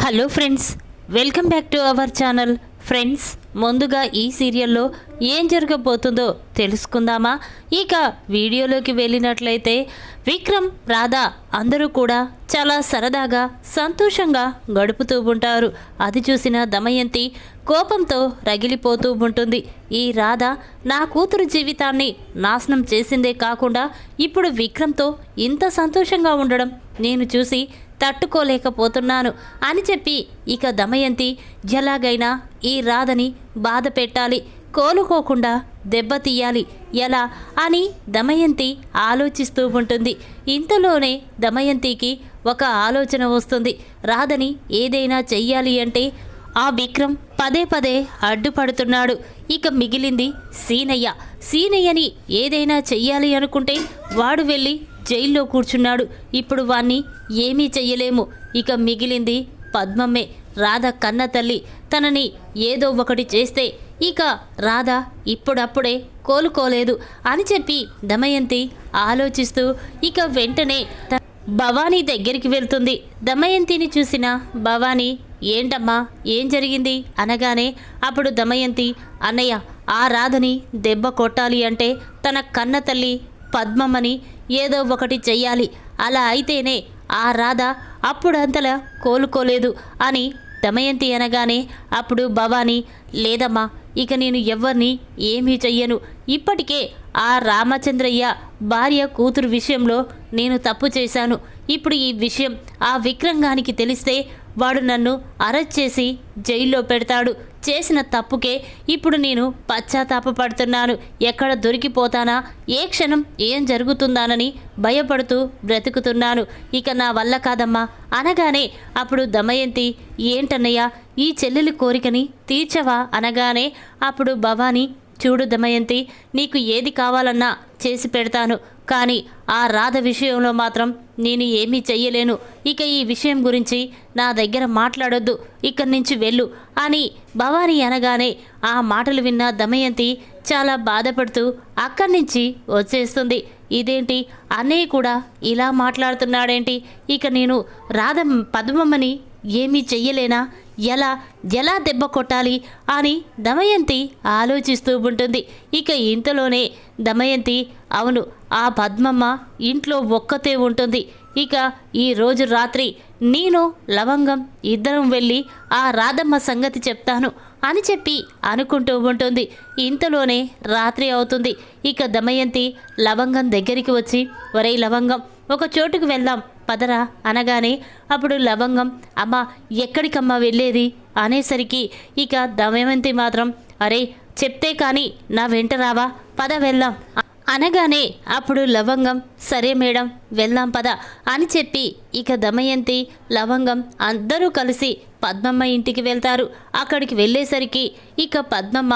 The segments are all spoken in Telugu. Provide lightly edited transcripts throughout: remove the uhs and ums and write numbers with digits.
Hello friends, welcome back to our channel. Friends, ముందుగా ఈ సీరియల్లో ఏం జరగబోతుందో తెలుసుకుందామా? ఇక వీడియోలోకి వెళ్ళినట్లయితే విక్రమ్, రాధా అందరూ కూడా చాలా సరదాగా సంతోషంగా గడుపుతూ ఉంటారు. అది చూసిన దమయంతి కోపంతో రగిలిపోతూ ఉంటుంది. ఈ రాధ నా కూతురు జీవితాన్ని నాశనం చేసిందే కాకుండా ఇప్పుడు విక్రమ్తో ఇంత సంతోషంగా ఉండడం నేను చూసి తట్టుకోలేకపోతున్నాను అని చెప్పి ఇక దమయంతి ఎలాగైనా ఈ రాధని బాధ పెట్టాలి, కోలుకోకుండా దెబ్బతీయాలి, ఎలా అని దమయంతి ఆలోచిస్తూ ఉంటుంది. ఇంతలోనే దమయంతికి ఒక ఆలోచన వస్తుంది. రాధని ఏదైనా చెయ్యాలి అంటే ఆ విక్రమ్ పదే పదే అడ్డుపడుతున్నాడు. ఇక మిగిలింది సీనయ్య. సీనయ్యని ఏదైనా చెయ్యాలి అనుకుంటే వాడు వెళ్ళి జైల్లో కూర్చున్నాడు. ఇప్పుడు వాణ్ణి ఏమీ చెయ్యలేము. ఇక మిగిలింది పద్మమ్మే, రాధ కన్న తల్లి. తనని ఏదో ఒకటి చేస్తే ఇక రాధ ఇప్పుడప్పుడే కోలుకోలేదు అని చెప్పి దమయంతి ఆలోచిస్తూ ఇక వెంటనే భవానీ దగ్గరికి వెళ్తుంది. దమయంతిని చూసిన భవానీ, ఏంటమ్మా ఏం జరిగింది అనగానే అప్పుడు దమయంతి, అన్నయ్య, ఆ రాధని దెబ్బ కొట్టాలి అంటే తన కన్న తల్లి పద్మమ్మని ఏదో ఒకటి చెయ్యాలి. అలా అయితేనే ఆ రాధ అప్పుడంతలా కోలుకోలేదు అని దమయంతి అనగానే అప్పుడు భవానీ, లేదమ్మా, ఇక నేను ఎవ్వరిని ఏమీ చెయ్యను. ఇప్పటికే ఆ రామచంద్రయ్య భార్య కూతురు విషయంలో నేను తప్పు చేశాను. ఇప్పుడు ఈ విషయం ఆ విక్రంగానికి తెలిస్తే వాడు నన్ను అరెస్ట్ చేసి జైల్లో పెడతాడు. చేసిన తప్పుకే ఇప్పుడు నేను పశ్చాత్తాపపడుతున్నాను. ఎక్కడ దొరికిపోతానా, ఏ క్షణం ఏం జరుగుతుందానని భయపడుతూ బ్రతుకుతున్నాను. ఇక నా వల్ల కాదమ్మా అనగానే అప్పుడు దమయంతి, ఏంటన్నయ్య, ఈ చెల్లెలి కోరికని తీర్చవా అనగానే అప్పుడు భవానీ, చూడు దమయంతి, నీకు ఏది కావాలన్నా చేసి పెడతాను, కానీ ఆ రాధ విషయంలో మాత్రం నేను ఏమీ చెయ్యలేను. ఇక ఈ విషయం గురించి నా దగ్గర మాట్లాడొద్దు, ఇక్కడి నుంచి వెళ్ళు అని భవానీ అనగానే ఆ మాటలు విన్న దమయంతి చాలా బాధపడుతూ అక్కడి నుంచి వచ్చేస్తుంది. ఇదేంటి, అన్నయ్య కూడా ఇలా మాట్లాడుతున్నాడేంటి? ఇక నేను రాధ పద్మమ్మని ఏమీ చెయ్యలేనా? ఎలా దెబ్బ కొట్టాలి అని దమయంతి ఆలోచిస్తూ ఉంటుంది. ఇక ఇంతలోనే దమయంతి, అవును, ఆ పద్మమ్మ ఇంట్లో ఒక్కతే ఉంటుంది. ఇక ఈరోజు రాత్రి నేను లవంగం ఇద్దరం వెళ్ళి ఆ రాధమ్మ సంగతి చెప్తాను అని చెప్పి అనుకుంటూ ఉంటుంది. ఇంతలోనే రాత్రి అవుతుంది. ఇక దమయంతి లవంగం దగ్గరికి వచ్చి, ఒరే లవంగం, ఒక చోటుకు వెళ్దాం పదరా అనగానే అప్పుడు లవంగం, అమ్మా, ఎక్కడికమ్మా వెళ్ళేది అనేసరికి ఇక దమయంతి మాత్రం, అరే చెప్తే కానీ నా వెంట రావా, పద వెళ్దాం అనగానే అప్పుడు లవంగం, సరే మేడం వెళ్దాం పద అని చెప్పి ఇక దమయంతి లవంగం అందరూ కలిసి పద్మమ్మ ఇంటికి వెళ్తారు. అక్కడికి వెళ్ళేసరికి ఇక పద్మమ్మ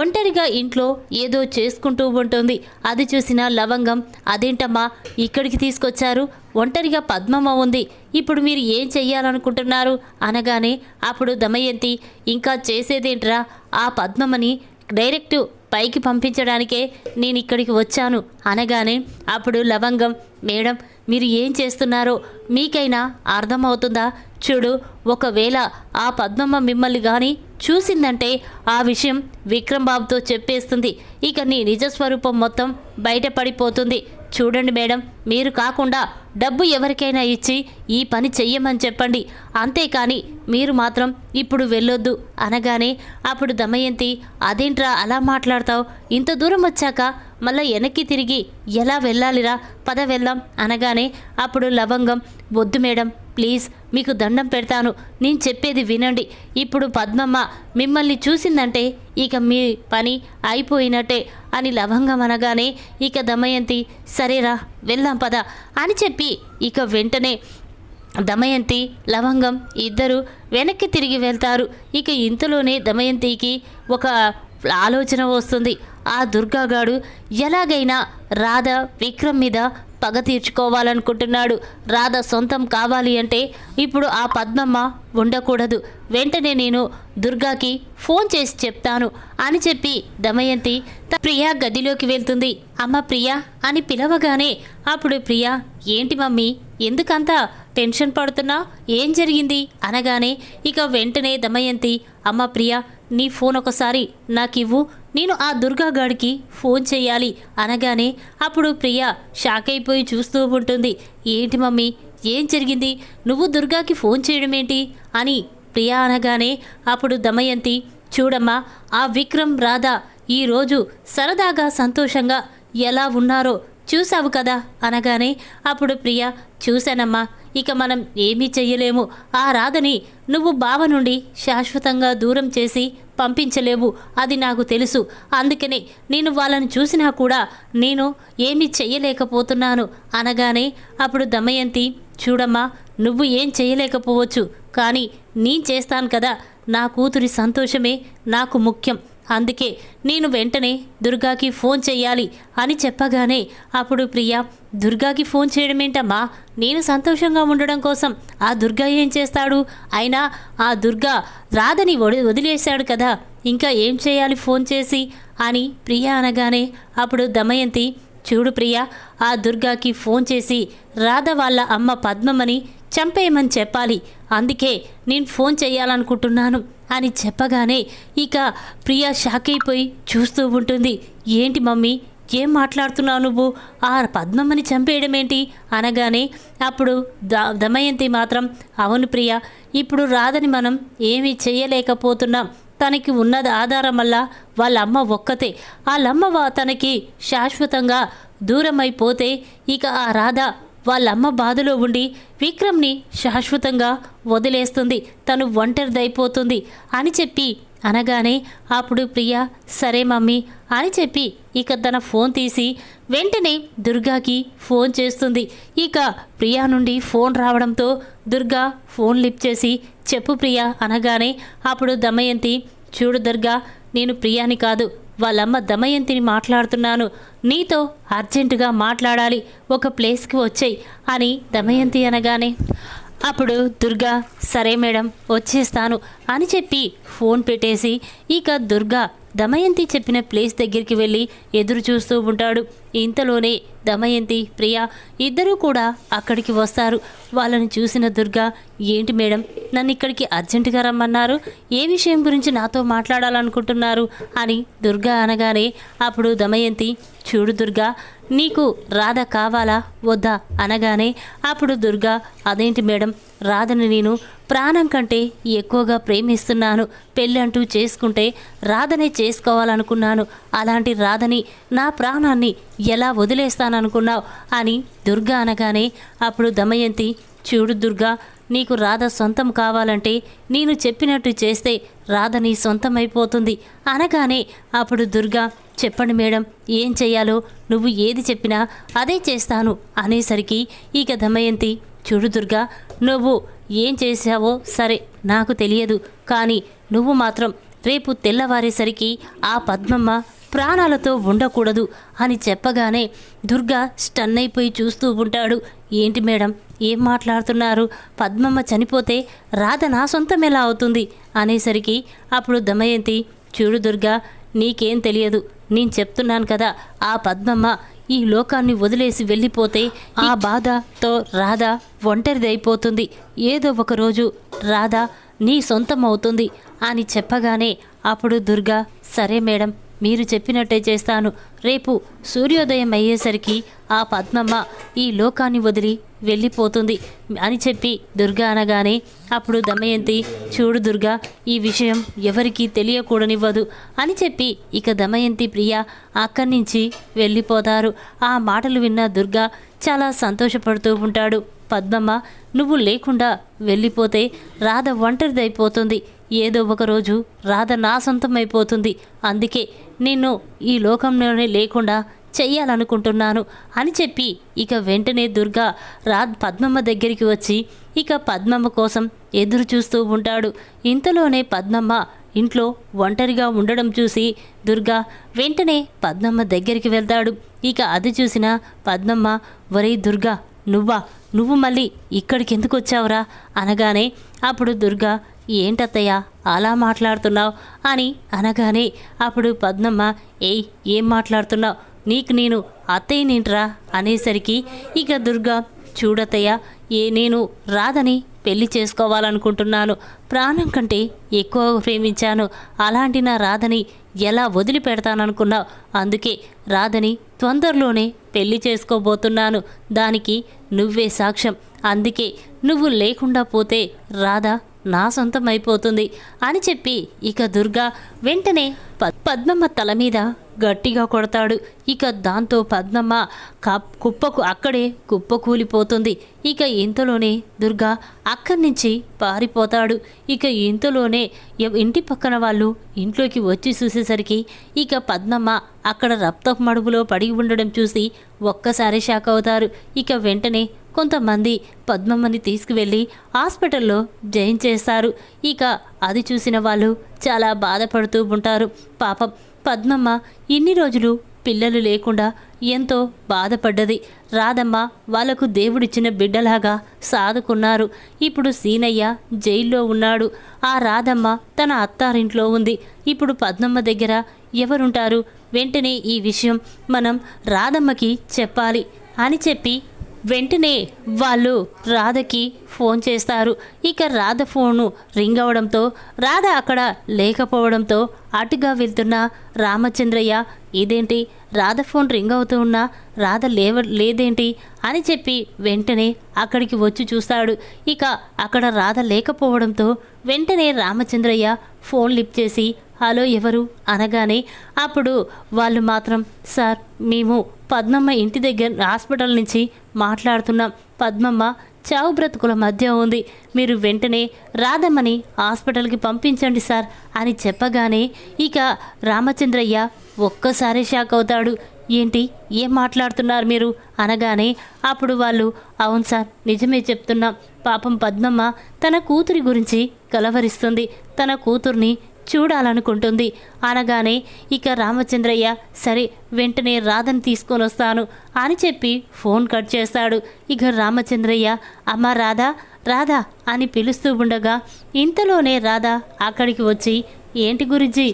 ఒంటరిగా ఇంట్లో ఏదో చేసుకుంటూ ఉంటుంది. అది చూసిన లవంగం, అదేంటమ్మా ఇక్కడికి తీసుకొచ్చారు, ఒంటరిగా పద్మమ్మ ఉంది, ఇప్పుడు మీరు ఏం చెయ్యాలనుకుంటున్నారు అనగానే అప్పుడు దమయంతి, ఇంకా చేసేదేంట్రా, ఆ పద్మమ్మని డైరెక్టు పైకి పంపించడానికే నేను ఇక్కడికి వచ్చాను అనగానే అప్పుడు లవంగం, మేడం మీరు ఏం చేస్తున్నారో మీకైనా అర్థమవుతుందా? చూడు, ఒకవేళ ఆ పద్మమ్మ మిమ్మల్ని కానీ చూసిందంటే ఆ విషయం విక్రమ్ బాబుతో చెప్పేస్తుంది. ఇక నీ నిజస్వరూపం మొత్తం బయటపడిపోతుంది. చూడండి మేడం, మీరు కాకుండా డబ్బు ఎవరికైనా ఇచ్చి ఈ పని చెయ్యమని చెప్పండి, అంతేకాని మీరు మాత్రం ఇప్పుడు వెళ్ళొద్దు అనగానే అప్పుడు దమయంతి, అదేంట్రా అలా మాట్లాడతావు, ఇంత దూరం వచ్చాక మళ్ళీ వెనక్కి తిరిగి ఎలా వెళ్ళాలిరా, పద వెళ్దాం అనగానే అప్పుడు లవంగం, వద్దు మేడం ప్లీజ్, మీకు దండం పెడతాను, నేను చెప్పేది వినండి. ఇప్పుడు పద్మమ్మ మిమ్మల్ని చూసిందంటే ఇక మీ పని అయిపోయినట్టే అని లవంగం అనగానే ఇక దమయంతి, సరేరా వెళ్దాం పద అని చెప్పి ఇక వెంటనే దమయంతి లవంగం ఇద్దరు వెనక్కి తిరిగి వెళ్తారు. ఇక ఇంతలోనే దమయంతికి ఒక ఆలోచన వస్తుంది. ఆ దుర్గాగాడు ఎలాగైనా రాధ విక్రమ్ మీద పగ తీర్చుకోవాలనుకుంటున్నాడు. రాధ సొంతం కావాలి అంటే ఇప్పుడు ఆ పద్మమ్మ ఉండకూడదు. వెంటనే నేను దుర్గాకి ఫోన్ చేసి చెప్తాను అని చెప్పి దమయంతి ప్రియా గదిలోకి వెళ్తుంది. అమ్మ ప్రియా అని పిలవగానే అప్పుడు ప్రియా, ఏంటి మమ్మీ ఎందుకంతా టెన్షన్ పడుతున్నా ఏం జరిగింది అనగానే ఇక వెంటనే దమయంతి అమ్మ ప్రియా నీ ఫోన్ ఒకసారి నాకివ్వు నేను ఆ దుర్గాగాడికి ఫోన్ చేయాలి అనగానే అప్పుడు ప్రియా షాక్ అయిపోయి చూస్తూ ఉంటుంది. ఏంటి మమ్మీ ఏం జరిగింది నువ్వు దుర్గాకి ఫోన్ చేయడం ఏంటి అని ప్రియా అనగానే అప్పుడు దమయంతి చూడమ్మా ఆ విక్రమ్ రాధ ఈరోజు సరదాగా సంతోషంగా ఎలా ఉన్నారో చూసావు కదా అనగానే అప్పుడు ప్రియా చూశానమ్మా ఇక మనం ఏమీ చెయ్యలేము ఆ రాధని నువ్వు బావ నుండి శాశ్వతంగా దూరం చేసి పంపించలేవు అది నాకు తెలుసు అందుకనే నేను వాళ్ళని చూసినా కూడా నేను ఏమీ చెయ్యలేకపోతున్నాను అనగానే అప్పుడు దమయంతి చూడమ్మా నువ్వు ఏం చేయలేకపోవచ్చు కానీ నేను చేస్తాను కదా నా కూతురి సంతోషమే నాకు ముఖ్యం అందుకే నేను వెంటనే దుర్గాకి ఫోన్ చెయ్యాలి అని చెప్పగానే అప్పుడు ప్రియా దుర్గాకి ఫోన్ చేయడం ఏంటమ్మా నేను సంతోషంగా ఉండడం కోసం ఆ దుర్గా ఏం చేస్తాడు అయినా ఆ దుర్గా రాధని వదిలేశాడు కదా ఇంకా ఏం చేయాలి ఫోన్ చేసి అని ప్రియా అనగానే అప్పుడు దమయంతి చూడు ప్రియా ఆ దుర్గాకి ఫోన్ చేసి రాధ వాళ్ళ అమ్మ పద్మమ్మని చంపేయమని చెప్పాలి అందుకే నేను ఫోన్ చేయాలనుకుంటున్నాను అని చెప్పగానే ఇక ప్రియా షాక్ అయిపోయి చూస్తూ ఉంటుంది. ఏంటి మమ్మీ ఏం మాట్లాడుతున్నావు నువ్వు ఆ పద్మమ్మని చంపేయడం ఏంటి అనగానే అప్పుడు దమయంతి మాత్రం అవును ప్రియా ఇప్పుడు రాధని మనం ఏమీ చేయలేకపోతున్నాం తనకి ఉన్నది ఆధారం వల్ల వాళ్ళమ్మ ఒక్కతే వాళ్ళమ్మ తనకి శాశ్వతంగా దూరమైపోతే ఇక ఆ రాధ వాళ్ళమ్మ బాధలో ఉండి విక్రమ్ని శాశ్వతంగా వదిలేస్తుంది తను ఒంటరిదైపోతుంది అని చెప్పి అనగానే అప్పుడు ప్రియా సరే మమ్మీ అని చెప్పి ఇక తన ఫోన్ తీసి వెంటనే దుర్గాకి ఫోన్ చేస్తుంది. ఇక ప్రియా నుండి ఫోన్ రావడంతో దుర్గా ఫోన్ లిఫ్ట్ చేసి చెప్పు ప్రియా అనగానే అప్పుడు దమయంతి చూడు దుర్గా నేను ప్రియాని కాదు వాళ్ళమ్మ దమయంతిని మాట్లాడుతున్నాను నీతో అర్జెంటుగా మాట్లాడాలి ఒక ప్లేస్కి వచ్చేయి అని దమయంతి అనగానే అప్పుడు దుర్గా సరే మేడం వచ్చేస్తాను అని చెప్పి ఫోన్ పెట్టేసి ఇక దుర్గా దమయంతి చెప్పిన ప్లేస్ దగ్గరికి వెళ్ళి ఎదురు చూస్తూ ఉంటాడు. ఇంతలోనే దమయంతి ప్రియా ఇద్దరూ కూడా అక్కడికి వస్తారు. వాళ్ళని చూసిన దుర్గా ఏంటి మేడం నన్ను ఇక్కడికి అర్జెంటుగా రమ్మన్నారు ఏ విషయం గురించి నాతో మాట్లాడాలనుకుంటున్నారు అని దుర్గా అనగానే అప్పుడు దమయంతి చూడు దుర్గా నీకు రాధ కావాలా వద్దా అనగానే అప్పుడు దుర్గా అదేంటి మేడం రాధని నేను ప్రాణం కంటే ఎక్కువగా ప్రేమిస్తున్నాను పెళ్ళంటూ చేసుకుంటే రాధనే చేసుకోవాలనుకున్నాను అలాంటి రాధని నా ప్రాణాన్ని ఎలా వదిలేస్తాననుకున్నావు అని దుర్గా అనగానే అప్పుడు దమయంతి చూడు దుర్గా నీకు రాధ సొంతం కావాలంటే నేను చెప్పినట్టు చేస్తే రాధ నీ సొంతమైపోతుంది అనగానే అప్పుడు దుర్గా చెప్పండి మేడం ఏం చెయ్యాలో నువ్వు ఏది చెప్పినా అదే చేస్తాను అనేసరికి ఇక దమయంతి చూడు దుర్గా నువ్వు ఏం చేశావో సరే నాకు తెలియదు కానీ నువ్వు మాత్రం రేపు తెల్లవారేసరికి ఆ పద్మమ్మ ప్రాణాలతో ఉండకూడదు అని చెప్పగానే దుర్గా స్టన్ అయిపోయి చూస్తూ ఉంటాడు. ఏంటి మేడం ఏం మాట్లాడుతున్నారు పద్మమ్మ చనిపోతే రాధ నా సొంతం ఎలా అవుతుంది అనేసరికి అప్పుడు దమయంతి చూడు దుర్గా నీకేం తెలియదు నేను చెప్తున్నాను కదా ఆ పద్మమ్మ ఈ లోకాన్ని వదిలేసి వెళ్ళిపోతే ఆ బాధతో రాధ ఒంటరిదైపోతుంది ఏదో ఒకరోజు రాధ నీ సొంతం అవుతుంది అని చెప్పగానే అప్పుడు దుర్గా సరే మేడం మీరు చెప్పినట్టే చేస్తాను రేపు సూర్యోదయం అయ్యేసరికి ఆ పద్మమ్మ ఈ లోకాన్ని వదిలి వెళ్ళిపోతుంది అని చెప్పి దుర్గా అనగానే అప్పుడు దమయంతి చూడు దుర్గా ఈ విషయం ఎవరికీ తెలియకూడనివ్వదు అని చెప్పి ఇక దమయంతి ప్రియ అక్కడి నుంచి వెళ్ళిపోతారు. ఆ మాటలు విన్న దుర్గా చాలా సంతోషపడుతూ ఉంటాడు. పద్మమ్మ నువ్వు లేకుండా వెళ్ళిపోతే రాధ ఒంటరిదైపోతుంది ఏదో ఒకరోజు రాధ నా సొంతం అయిపోతుంది అందుకే నిన్ను ఈ లోకంలోనే లేకుండా చెయ్యాలనుకుంటున్నాను అని చెప్పి ఇక వెంటనే దుర్గా పద్మమ్మ దగ్గరికి వచ్చి ఇక పద్మమ్మ కోసం ఎదురు చూస్తూ ఉంటాడు. ఇంతలోనే పద్మమ్మ ఇంట్లో ఒంటరిగా ఉండడం చూసి దుర్గా వెంటనే పద్మమ్మ దగ్గరికి వెళ్తాడు. ఇక అది చూసిన పద్మమ్మ ఒరేయ్ దుర్గా నువ్వు మళ్ళీ ఇక్కడికి ఎందుకు వచ్చావురా అనగానే అప్పుడు దుర్గా ఏంటత్తయ్య అలా మాట్లాడుతున్నావు అని అనగానే అప్పుడు పద్మమ్మ ఏం మాట్లాడుతున్నావు నీకు నేను అత్తయ్య నింట్రా అనేసరికి ఇక దుర్గా చూడతయ్య, నేను రాధని పెళ్లి చేసుకోవాలనుకుంటున్నాను. ప్రాణం కంటే ఎక్కువ ప్రేమించాను. అలాంటి నా రాధని ఎలా వదిలిపెడతాననుకున్నావు? అందుకే రాధని తొందరలోనే పెళ్లి చేసుకోబోతున్నాను. దానికి నువ్వే సాక్ష్యం. అందుకే నువ్వు లేకుండా పోతే రాధ నా సొంతం అయిపోతుంది అని చెప్పి ఇక దుర్గా వెంటనే పద్మమ్మ తల మీద గట్టిగా కొడతాడు. ఇక దాంతో పద్మమ్మ అక్కడే కుప్పకూలిపోతుంది. ఇక ఇంతలోనే దుర్గా అక్కడి నుంచి పారిపోతాడు. ఇక ఇంతలోనే ఇంటి పక్కన వాళ్ళు ఇంట్లోకి వచ్చి చూసేసరికి ఇక పద్మమ్మ అక్కడ రక్తపు మడుగులో పడి ఉండడం చూసి ఒక్కసారి షాక్ అవుతారు. ఇక వెంటనే కొంతమంది పద్మమ్మని తీసుకువెళ్ళి హాస్పిటల్లో జాయిన్ చేస్తారు. ఇక అది చూసిన వాళ్ళు చాలా బాధపడుతూ ఉంటారు. పాపం పద్మమ్మ ఇన్ని రోజులు పిల్లలు లేకుండా ఎంతో బాధపడ్డది. రాధమ్మ వాళ్లకు దేవుడిచ్చిన బిడ్డలాగా సాదుకున్నారు. ఇప్పుడు సీనయ్య జైల్లో ఉన్నాడు. ఆ రాధమ్మ తన అత్తారింట్లో ఉంది. ఇప్పుడు పద్మమ్మ దగ్గర ఎవరుంటారు? వెంటనే ఈ విషయం మనం రాధమ్మకి చెప్పాలి అని చెప్పి వెంటనే వాళ్ళు రాధకి ఫోన్ చేస్తారు. ఇక రాధ ఫోను రింగ్ అవడంతో రాధ అక్కడ లేకపోవడంతో అటుగా వెళ్తున్న రామచంద్రయ్య, ఇదేంటి రాధ ఫోన్ రింగ్ అవుతూ ఉన్నా రాధ లేదేంటి అని చెప్పి వెంటనే అక్కడికి వచ్చి చూస్తాడు. ఇక అక్కడ రాధ లేకపోవడంతో వెంటనే రామచంద్రయ్య ఫోన్ లిఫ్ట్ చేసి హలో ఎవరు అనగానే అప్పుడు వాళ్ళు మాత్రం సార్ మేము పద్మమ్మ ఇంటి దగ్గర హాస్పిటల్ నుంచి మాట్లాడుతున్నాం. పద్మమ్మ చావు బ్రతుకుల మధ్య ఉంది. మీరు వెంటనే రాధమ్మని హాస్పిటల్కి పంపించండి సార్ అని చెప్పగానే ఇక రామచంద్రయ్య ఒక్కసారి షాక్ అవుతాడు. ఏంటి ఏం మాట్లాడుతున్నారు మీరు అనగానే అప్పుడు వాళ్ళు అవును సార్ నిజమే చెప్తున్నాం. పాపం పద్మమ్మ తన కూతురి గురించి కలవరిస్తుంది. తన కూతుర్ని చూడాలనుకుంటుంది అనగానే ఇక రామచంద్రయ్య సరే వెంటనే రాధని తీసుకొని వస్తాను అని చెప్పి ఫోన్ కట్ చేస్తాడు. ఇక రామచంద్రయ్య అమ్మ రాధా రాధా అని పిలుస్తూ ఉండగా ఇంతలోనే రాధ అక్కడికి వచ్చి ఏంటి గురించి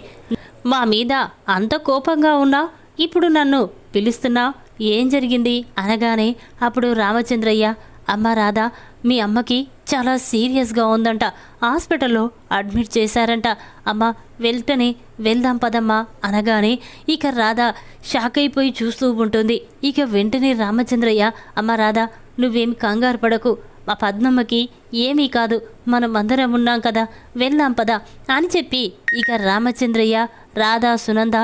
మా మీద అంత కోపంగా ఉన్నా ఇప్పుడు నన్ను పిలుస్తున్నా ఏం జరిగింది అనగానే అప్పుడు రామచంద్రయ్య అమ్మ రాధా మీ అమ్మకి చాలా సీరియస్గా ఉందంట. హాస్పిటల్లో అడ్మిట్ చేశారంట. అమ్మ వెళ్తేనే వెళ్దాం పదమ్మా అనగానే ఇక రాధ షాక్ అయిపోయి చూస్తూ ఉంటుంది. ఇక వెంటనే రామచంద్రయ్య అమ్మ రాధా నువ్వేమి కంగారు పడకు, మా పద్మమ్మకి ఏమీ కాదు, మనం అందరం ఉన్నాం కదా, వెళ్దాం పద అని చెప్పి ఇక రామచంద్రయ్య రాధా సునంద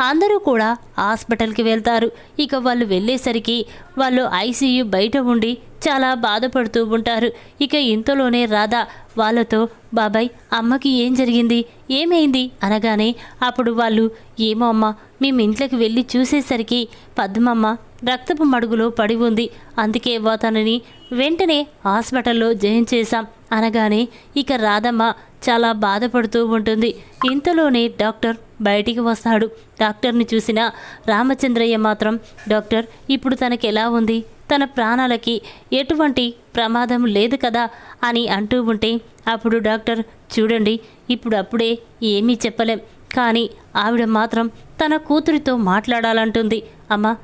అందరూ కూడా హాస్పిటల్కి వెళ్తారు. ఇక వాళ్ళు వెళ్ళేసరికి వాళ్ళు ఐసీయూ బయట ఉండి చాలా బాధపడుతూ ఉంటారు. ఇక ఇంతలోనే రాధ వాళ్ళతో బాబాయ్ అమ్మకి ఏం జరిగింది ఏమైంది అనగానే అప్పుడు వాళ్ళు ఏమో అమ్మ మేము ఇంట్లోకి వెళ్ళి చూసేసరికి పద్మమ్మ రక్తపు మడుగులో పడి ఉంది. అందుకే తనని వెంటనే హాస్పిటల్లో జాయిన్ చేశాం అనగానే ఇక రాధమ్మ చాలా బాధపడుతూ ఉంటుంది. ఇంతలోనే డాక్టర్ బయటికి వస్తాడు. డాక్టర్ని చూసిన రామచంద్రయ్య మాత్రం డాక్టర్ ఇప్పుడు తనకి ఎలా ఉంది, తన ప్రాణాలకి ఎటువంటి ప్రమాదం లేదు కదా అని అంటూ ఉంటే అప్పుడు డాక్టర్ చూడండి అప్పుడే ఏమీ చెప్పలేం, కానీ ఆవిడ మాత్రం తన కూతురితో మాట్లాడాలంటుంది. అమ్మ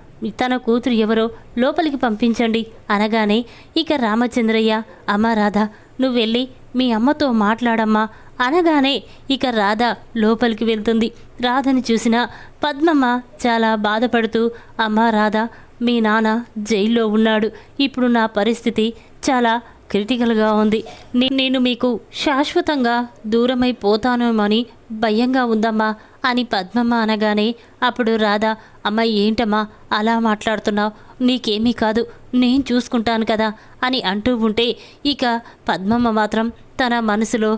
తన కూతురు ఎవరో లోపలికి పంపించండి అనగానే ఇక రామచంద్రయ్య అమ్మ రాధ నువ్వు వెళ్ళి మీ అమ్మతో మాట్లాడమ్మా అనగానే ఇక రాధ లోపలికి వెళ్తుంది. రాధని చూసిన పద్మమ్మ చాలా బాధపడుతూ అమ్మ రాధ మీ నాన్న జైల్లో ఉన్నాడు, ఇప్పుడు నా పరిస్థితి చాలా క్రిటికల్గా ఉంది, నేను మీకు శాశ్వతంగా దూరమైపోతానేమని భయంగా ఉందమ్మా అని పద్మమ్మ అనగానే అప్పుడు రాధ అమ్మ ఏంటమ్మా అలా మాట్లాడుతున్నావు, నీకేమీ కాదు నేను చూసుకుంటాను కదా అని అంటూ ఉంటే ఇక పద్మమ్మ మాత్రం తన మనసులో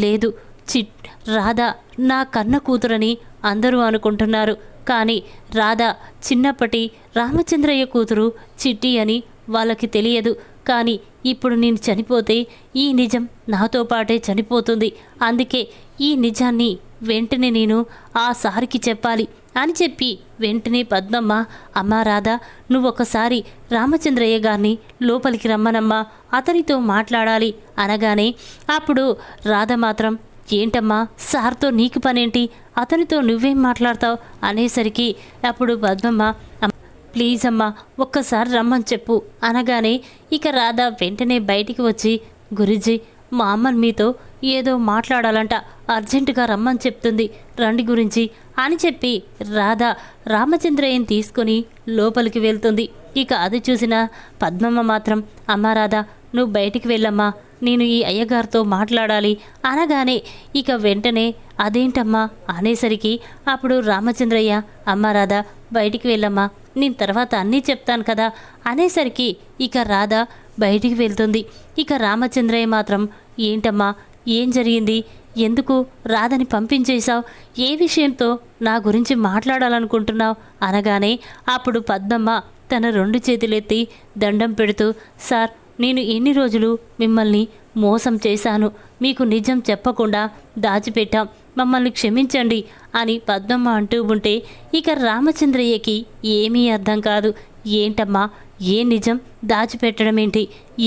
లేదు రాధ నా కన్న కూతురని అందరూ అనుకుంటున్నారు, కానీ రాధ చిన్నప్పటి రామచంద్రయ్య కూతురు చిట్టి అని వాళ్ళకి తెలియదు. కానీ ఇప్పుడు నేను చనిపోతే ఈ నిజం నాతో పాటే చనిపోతుంది. అందుకే ఈ నిజాన్ని వెంటనే నేను ఆ సారికి చెప్పాలి అని చెప్పి వెంటనే పద్మమ్మ అమ్మ రాధ నువ్వొకసారి రామచంద్రయ్య గారిని లోపలికి రమ్మనమ్మా, అతనితో మాట్లాడాలి అనగానే అప్పుడు రాధ మాత్రం ఏంటమ్మా సార్తో నీకు పనేంటి, అతనితో నువ్వేం మాట్లాడతావు అనేసరికి అప్పుడు పద్మమ్మ ప్లీజ్ అమ్మా ఒక్కసారి రమ్మని చెప్పు అనగానే ఇక రాధ వెంటనే బయటికి వచ్చి, గురూజీ మా అమ్మని మీతో ఏదో మాట్లాడాలంట, అర్జెంటుగా రమ్మని చెప్తుంది, రండి గురించి అని చెప్పి రాధ రామచంద్రయ్యని తీసుకొని లోపలికి వెళ్తుంది. ఇక అది చూసిన పద్మమ్మ మాత్రం, అమ్మా రాధ నువ్వు బయటికి వెళ్ళమ్మా, నేను ఈ అయ్యగారితో మాట్లాడాలి అనగానే ఇక వెంటనే అదేంటమ్మా అనేసరికి అప్పుడు రామచంద్రయ్య, అమ్మా రాధ బయటికి వెళ్ళమ్మా, నేను తర్వాత అన్నీ చెప్తాను కదా అనేసరికి ఇక రాధ బయటికి వెళ్తుంది. ఇక రామచంద్రయ్య మాత్రం, ఏంటమ్మా ఏం జరిగింది, ఎందుకు రాధని పంపించేశావు, ఏ విషయంతో నా గురించి మాట్లాడాలనుకుంటున్నావు అనగానే అప్పుడు పద్మమ్మ తన 2 చేతులెత్తి దండం పెడుతూ, సార్ నేను ఎన్ని రోజులు మిమ్మల్ని మోసం చేశాను, మీకు నిజం చెప్పకుండా దాచిపెట్టాం, మమ్మల్ని క్షమించండి అని పద్మమ్మ అంటూ ఉంటే ఇక రామచంద్రయ్యకి ఏమీ అర్థం కాదు. ఏంటమ్మా ఏ నిజం దాచిపెట్టడం ఏంటి,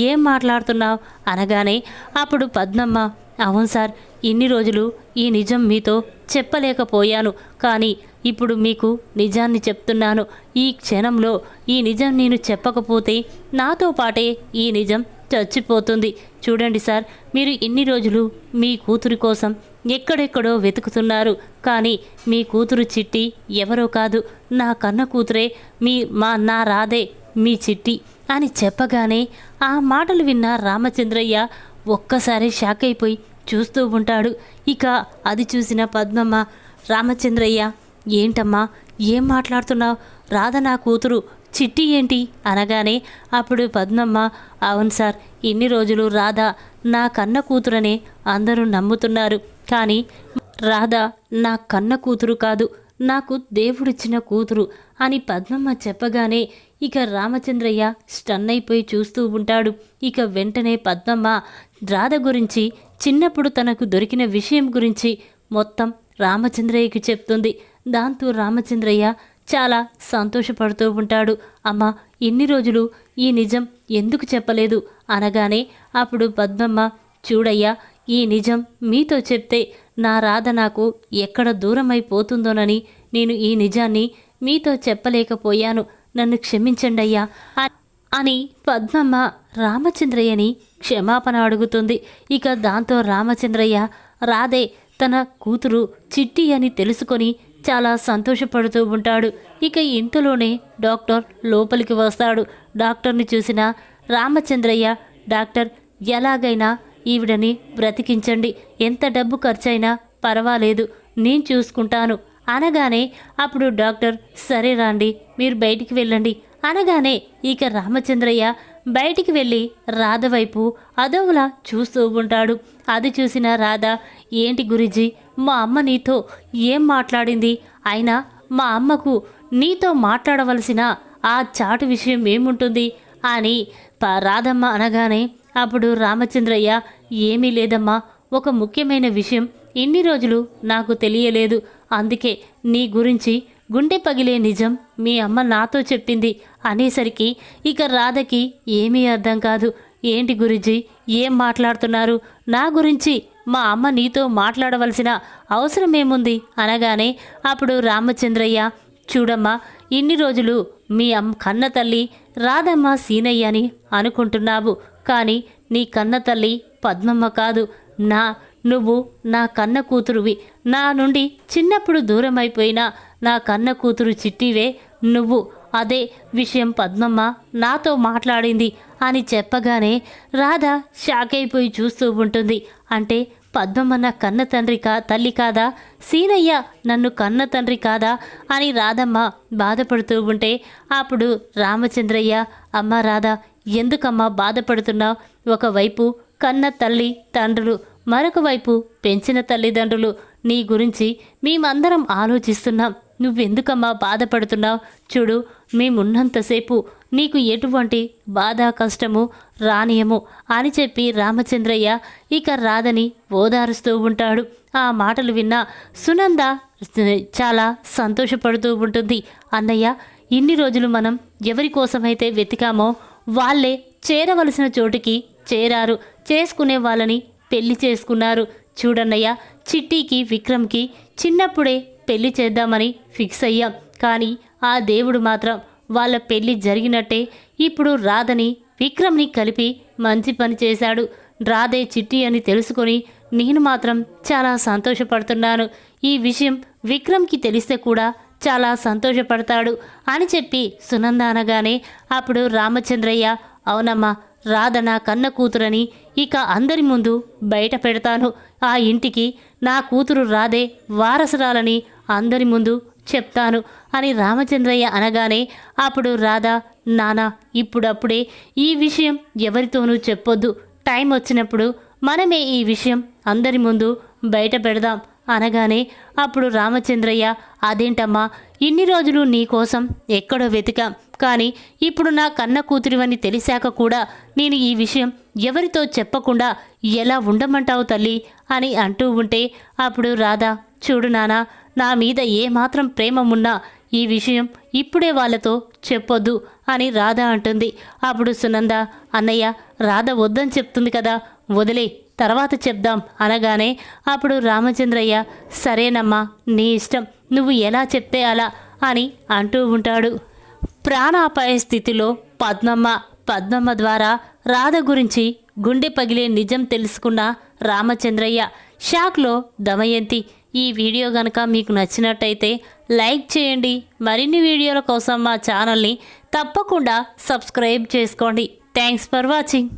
ఏం మాట్లాడుతున్నావు అనగానే అప్పుడు పద్మమ్మ, అవును సార్ ఇన్ని రోజులు ఈ నిజం మీతో చెప్పలేకపోయాను, కానీ ఇప్పుడు మీకు నిజాన్ని చెప్తున్నాను. ఈ క్షణంలో ఈ నిజం నేను చెప్పకపోతే నాతో పాటే ఈ నిజం చచ్చిపోతుంది. చూడండి సార్, మీరు ఇన్ని రోజులు మీ కూతురి కోసం ఎక్కడెక్కడో వెతుకుతున్నారు, కానీ మీ కూతురు చిట్టి ఎవరో కాదు, నా కన్న కూతురే, నా రాధే మీ చిట్టి అని చెప్పగానే ఆ మాటలు విన్న రామచంద్రయ్య ఒక్కసారి షాక్ అయిపోయి చూస్తూ ఉంటాడు. ఇక అది చూసిన పద్మమ్మ, రామచంద్రయ్య ఏంటమ్మా ఏం మాట్లాడుతున్నావు, రాధ నా కూతురు, చిట్టి ఏంటి అనగానే అప్పుడు పద్మమ్మ, అవును సార్ ఇన్ని రోజులు రాధ నా కన్న కూతురనే అందరూ నమ్ముతున్నారు, కానీ రాధ నా కన్న కూతురు కాదు, నాకు దేవుడిచ్చిన కూతురు అని పద్మమ్మ చెప్పగానే ఇక రామచంద్రయ్య స్టన్ అయిపోయి చూస్తూ ఉంటాడు. ఇక వెంటనే పద్మమ్మ రాధ గురించి, చిన్నప్పుడు తనకు దొరికిన విషయం గురించి మొత్తం రామచంద్రయ్యకి చెప్తుంది. దాంతో రామచంద్రయ్య చాలా సంతోషపడుతూ ఉంటాడు. అమ్మ ఇన్ని రోజులు ఈ నిజం ఎందుకు చెప్పలేదు అనగానే అప్పుడు పద్మమ్మ, చూడయ్యా ఈ నిజం మీతో చెప్తే నా రాధ నాకు ఎక్కడ దూరం అయిపోతుందోనని నేను ఈ నిజాన్ని మీతో చెప్పలేకపోయాను, నన్ను క్షమించండి అయ్యా అని పద్మమ్మ రామచంద్రయ్యని క్షమాపణ అడుగుతుంది. ఇక దాంతో రామచంద్రయ్య రాధే తన కూతురు చిట్టి అని తెలుసుకొని చాలా సంతోషపడుతూ ఉంటాడు. ఇక ఇంతలోనే డాక్టర్ లోపలికి వస్తాడు. డాక్టర్ని చూసిన రామచంద్రయ్య, డాక్టర్ ఎలాగైనా ఈవిడని బ్రతికించండి, ఎంత డబ్బు ఖర్చైనా పర్వాలేదు నేను చూసుకుంటాను అనగానే అప్పుడు డాక్టర్, సరే రాండి మీరు బయటికి వెళ్ళండి అనగానే ఇక రామచంద్రయ్య బయటికి వెళ్ళి రాధ వైపు అదోలా చూస్తూ ఉంటాడు. అది చూసిన రాధ, ఏంటి గురూజీ మా అమ్మ నీతో ఏం మాట్లాడింది, అయినా మా అమ్మకు నీతో మాట్లాడవలసిన ఆ చాటు విషయం ఏముంటుంది అని రాధమ్మ అనగానే అప్పుడు రామచంద్రయ్య, ఏమీ లేదమ్మా, ఒక ముఖ్యమైన విషయం ఇన్ని రోజులు నాకు తెలియలేదు, అందుకే నీ గురించి గుండె పగిలే నిజం మీ అమ్మ నాతో చెప్పింది అనేసరికి ఇక రాధకి ఏమీ అర్థం కాదు. ఏంటి గురూజీ ఏం మాట్లాడుతున్నారు, నా గురించి మా అమ్మ నీతో మాట్లాడవలసిన అవసరం ఏముంది అనగానే అప్పుడు రామచంద్రయ్య, చూడమ్మా ఇన్ని రోజులు మీ కన్న తల్లి రాధమ్మ సీనయ్య అని అనుకుంటున్నావు, కానీ నీ కన్న తల్లి పద్మమ్మ కాదు, నువ్వు నా కన్న కూతురువి, నా నుండి చిన్నప్పుడు దూరం అయిపోయినా నా కన్న కూతురు చిట్టివే నువ్వు, అదే విషయం పద్మమ్మ నాతో మాట్లాడింది అని చెప్పగానే రాధ షాక్ అయిపోయి చూస్తూ ఉంటుంది. అంటే పద్మమ్మ నా కన్న తల్లి కాదా, సీనయ్య నన్ను కన్న తండ్రి కాదా అని రాధమ్మ బాధపడుతూ ఉంటే అప్పుడు రామచంద్రయ్య, అమ్మ రాధ ఎందుకమ్మా బాధపడుతున్నావు, ఒకవైపు కన్న తల్లి తండ్రులు, మరొక వైపు పెంచిన తల్లిదండ్రులు, నీ గురించి మేమందరం ఆలోచిస్తున్నాం, నువ్వెందుకమ్మా బాధపడుతున్నావు, చూడు మేమున్నంతసేపు నీకు ఎటువంటి బాధ కష్టము రానియము అని చెప్పి రామచంద్రయ్య ఇక రాధని ఓదారుస్తూ ఉంటాడు. ఆ మాటలు విన్న సునంద చాలా సంతోషపడుతూ ఉంటుంది. అన్నయ్య ఇన్ని రోజులు మనం ఎవరి కోసమైతే వెతికామో వాళ్ళే చేరవలసిన చోటుకి చేరారు, చేసుకునే వాళ్ళని పెళ్లి చేసుకున్నారు. చూడన్నయ్య చిట్టికి విక్రమ్కి చిన్నప్పుడే పెళ్లి చేద్దామని ఫిక్స్ అయ్యాం, కానీ ఆ దేవుడు మాత్రం వాళ్ళ పెళ్లి జరిగినట్టే ఇప్పుడు రాధని విక్రమ్ని కలిపి మంచి పని చేశాడు. రాధే చిట్టి అని తెలుసుకొని నేను మాత్రం చాలా సంతోషపడుతున్నాను. ఈ విషయం విక్రమ్కి తెలిస్తే కూడా చాలా సంతోషపడతాడు అని చెప్పి సునంద అనగానే అప్పుడు రామచంద్రయ్య, అవునమ్మా, రాధ నా కన్న కూతురని ఇక అందరి ముందు బయట పెడతాను. ఆ ఇంటికి నా కూతురు రాధే వారసురాలని అందరి ముందు చెప్తాను అని రామచంద్రయ్య అనగానే అప్పుడు రాధ, నానా, ఇప్పుడప్పుడే ఈ విషయం ఎవరితోనూ చెప్పొద్దు. టైం వచ్చినప్పుడు మనమే ఈ విషయం అందరి ముందు బయట పెడదాం అనగానే అప్పుడు రామచంద్రయ్య, అదేంటమ్మా, ఇన్ని రోజులు నీ కోసం ఎక్కడో వెతికాం, కానీ ఇప్పుడు నా కన్న కూతురివని తెలిసాక కూడా నేను ఈ విషయం ఎవరితో చెప్పకుండా ఎలా ఉండమంటావు తల్లి అని అంటూ ఉంటే అప్పుడు రాధ, చూడు నానా, నా మీద ఏమాత్రం ప్రేమ ఉన్నా ఈ విషయం ఇప్పుడే వాళ్ళతో చెప్పొద్దు అని రాధ అంటుంది. అప్పుడు సునంద, అన్నయ్య, రాధ వద్దని చెప్తుంది కదా, వదిలే, తర్వాత చెప్దాం అనగానే అప్పుడు రామచంద్రయ్య, సరేనమ్మా, నీ ఇష్టం, నువ్వు ఎలా చెప్తే అలా అని అంటూ ఉంటాడు. ప్రాణాపాయ స్థితిలో పద్మమ్మ ద్వారా రాధ గురించి గుండె పగిలే నిజం తెలుసుకున్న రామచంద్రయ్య. షాక్లో దమయంతి. ఈ వీడియో కనుక మీకు నచ్చినట్టయితే లైక్ చేయండి. మరిన్ని వీడియోల కోసం మా ఛానల్ని తప్పకుండా సబ్స్క్రైబ్ చేసుకోండి. Thanks for watching.